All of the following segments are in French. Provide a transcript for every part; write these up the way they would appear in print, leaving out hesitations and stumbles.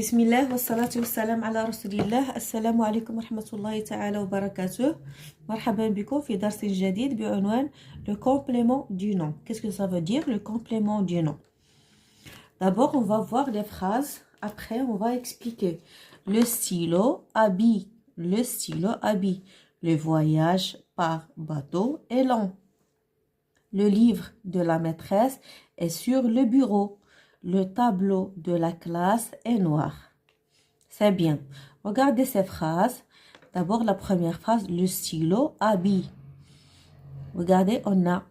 بسم الله والصلاة والسلام على رسول الله. السلام عليكم ورحمة الله تعالى وبركاته. مرحبا بكم في درس جديد بعنوان le complément du nom. Qu'est-ce que ça veut dire le complément du nom? D'abord, on va voir les phrases. Après, on va expliquer. Le stylo habille. Le stylo habille. Le voyage par bateau est long. Le livre de la maîtresse est sur le bureau. Le tableau de la classe est noir. C'est bien. Regardez ces phrases. D'abord, la première phrase, le stylo habille. Regardez, on a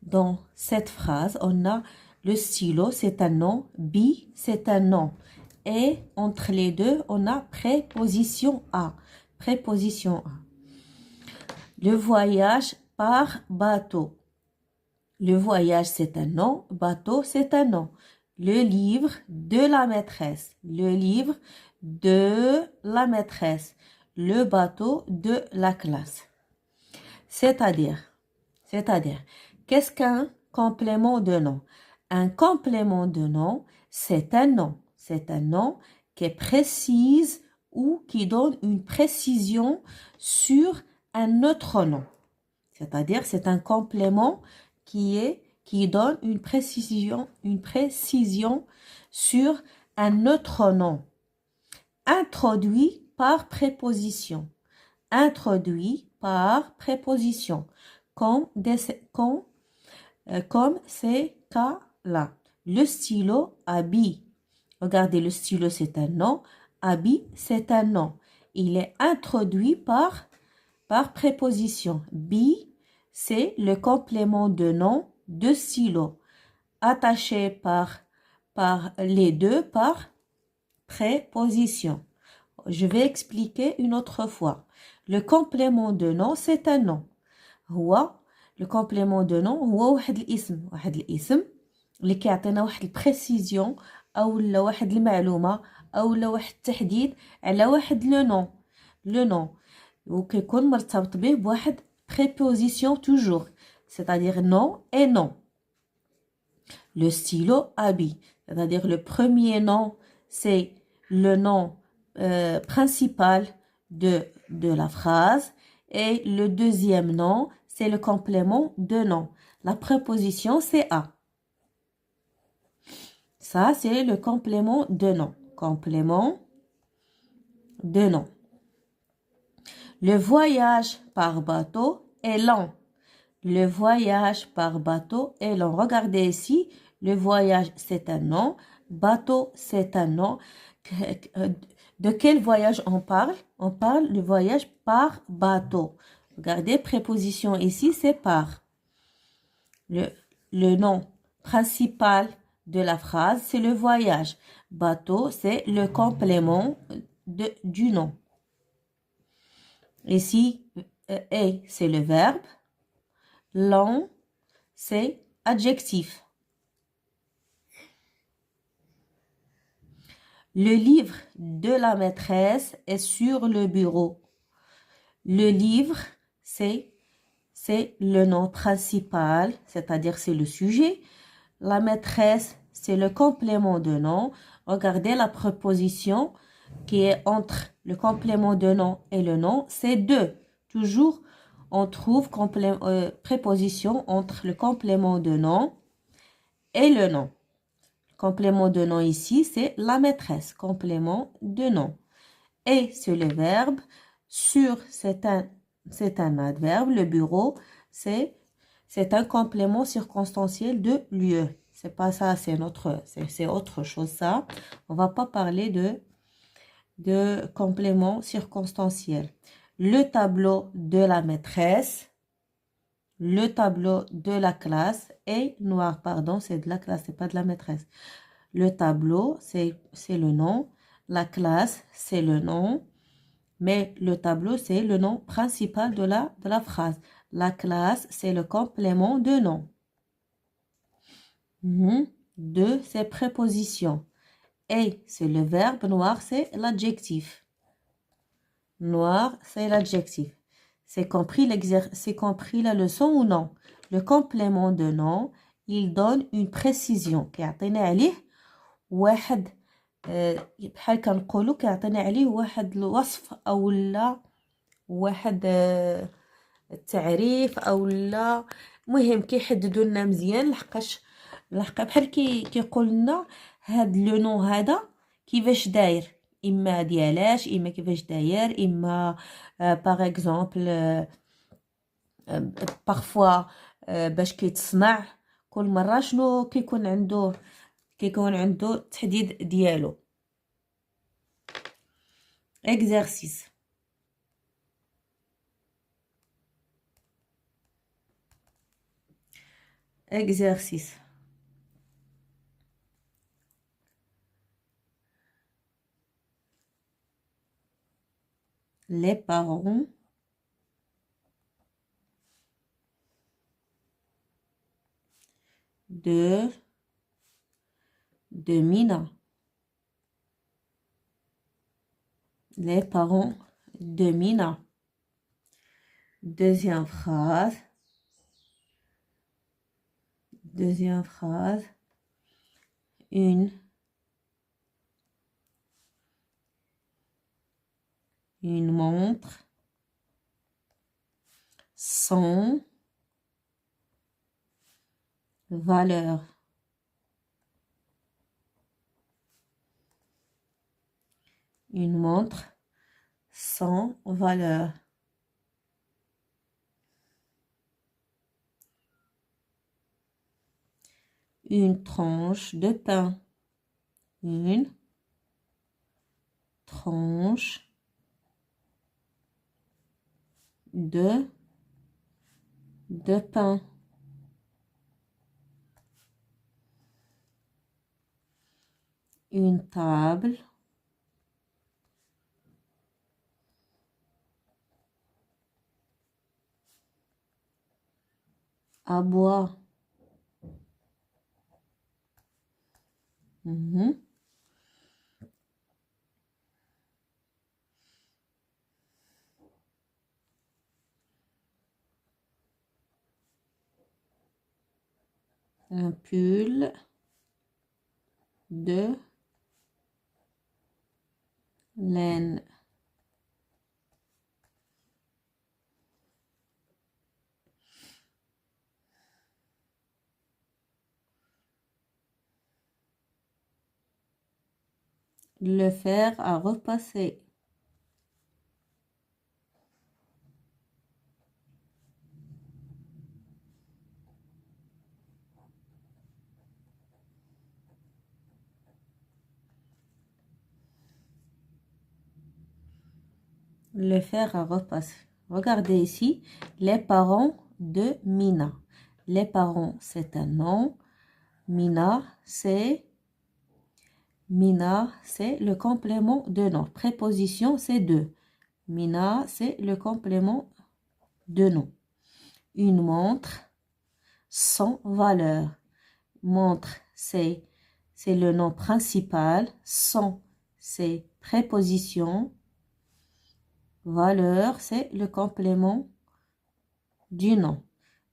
dans cette phrase, on a le stylo, c'est un nom. Bi, c'est un nom. Et entre les deux, on a préposition à. Préposition à. Le voyage par bateau. Le voyage, c'est un nom. Bateau, c'est un nom. Le livre de la maîtresse. Le livre de la maîtresse. Le bateau de la classe. C'est-à-dire, qu'est-ce qu'un complément de nom? Un complément de nom, c'est un nom. C'est un nom qui précise ou qui donne une précision sur un autre nom. C'est-à-dire, c'est un complément qui donne une précision sur un autre nom. Introduit par préposition. Introduit par préposition. Comme ces cas-là. Le stylo habille. Regardez, le stylo c'est un nom. Habille c'est un nom. Il est introduit par préposition. Bi, c'est le complément de nom de stylo, attaché par les deux par préposition. Je vais expliquer une autre fois. Le complément de nom, c'est un nom. Le complément de nom هو واحد الاسم اللي كيعطينا واحد البريسيزيون اولا واحد المعلومه اولا واحد التحديد على واحد لو نون وكيكون مرتبط به بواحد préposition toujours, c'est-à-dire nom et nom. Le stylo habille, c'est-à-dire le premier nom, c'est le nom principal de la phrase et le deuxième nom, c'est le complément de nom. La préposition, c'est à. Ça, c'est le complément de nom. Complément de nom. Le voyage par bateau est long. Le voyage par bateau est long. Regardez ici, le voyage c'est un nom, bateau c'est un nom. De quel voyage on parle? On parle du voyage par bateau. Regardez, préposition ici c'est par. Le nom principal de la phrase c'est le voyage. Bateau c'est le complément du nom. Ici, et c'est le verbe. Long, c'est adjectif. Le livre de la maîtresse est sur le bureau. Le livre, c'est le nom principal, c'est-à-dire c'est le sujet. La maîtresse, c'est le complément de nom. Regardez la préposition qui est entre le complément de nom et le nom, c'est deux. Toujours, on trouve préposition entre le complément de nom et le nom. Complément de nom ici, c'est la maîtresse. Complément de nom. Et c'est le verbe. Sur, c'est un adverbe. Le bureau, c'est un complément circonstanciel de lieu. C'est pas ça, c'est autre chose ça. On va pas parler de complément circonstanciel. Le tableau de la maîtresse, le tableau de la classe est noir. Pardon, c'est de la classe, c'est pas de la maîtresse. Le tableau, c'est le nom. La classe, c'est le nom. Mais le tableau, c'est le nom principal de la phrase. La classe, c'est le complément de nom. De ces prépositions. Et c'est le verbe, noir, c'est l'adjectif. Noir, c'est l'adjectif. C'est compris la leçon ou non? Le complément de nom, il donne une précision. كيعطينا عليه واحد بحال كنقولوا كيعطينا عليه واحد الوصف او لا واحد التعريف او لا. المهم كيحددوا لنا مزيان لحقاش بحال كيقول لنا هاد لو نو هذا كيفاش داير، اما ديالاش، اما كيفاش داير، اما باغ اكزومبل بارفوا باش كيتصنع. كل مره شنو كيكون عنده التحديد ديالو. exercice. Exercice. Les parents de Mina. Les parents de Mina. Deuxième phrase. Deuxième phrase. Une montre sans valeur. Une montre sans valeur. Une tranche de pain. Une tranche de pain. Une table à bois. Un pull de laine. Le fer à repasser. Le fer à repasser. Regardez ici, les parents de Mina. Les parents, c'est un nom. Mina, c'est le complément de nom. Préposition, c'est de. Mina, c'est le complément de nom. Une montre sans valeur. Montre, c'est le nom principal. Sans, c'est préposition. Valeur, c'est le complément du nom.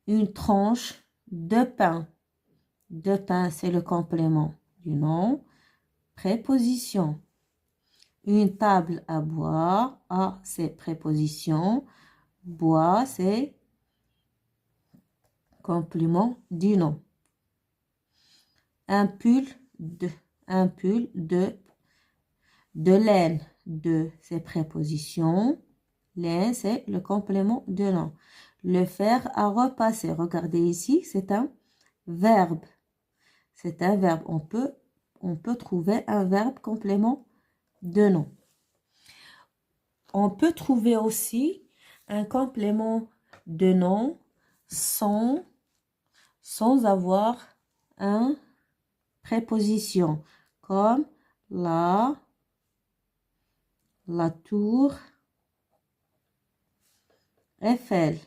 Une tranche de pain. De pain, c'est le complément du nom. Préposition. Une table à bois. A, c'est préposition. Bois, c'est complément du nom. Un pull de laine. De, c'est préposition. Laine, c'est le complément de nom. Le fer à repasser. Regardez ici, c'est un verbe. C'est un verbe. On peut trouver un verbe complément de nom. On peut trouver aussi un complément de nom sans avoir un préposition, comme la tour Eiffel.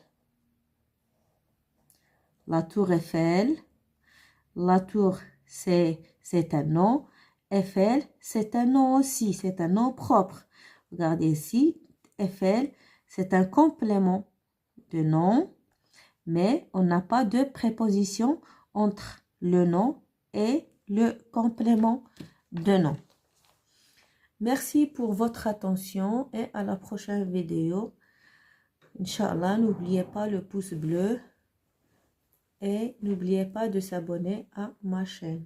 La tour Eiffel. La tour, c'est un nom. Eiffel, c'est un nom aussi. C'est un nom propre. Regardez ici. Eiffel, c'est un complément de nom. Mais on n'a pas de préposition entre le nom et le complément de nom. Merci pour votre attention et à la prochaine vidéo. Inch'Allah, n'oubliez pas le pouce bleu et n'oubliez pas de s'abonner à ma chaîne.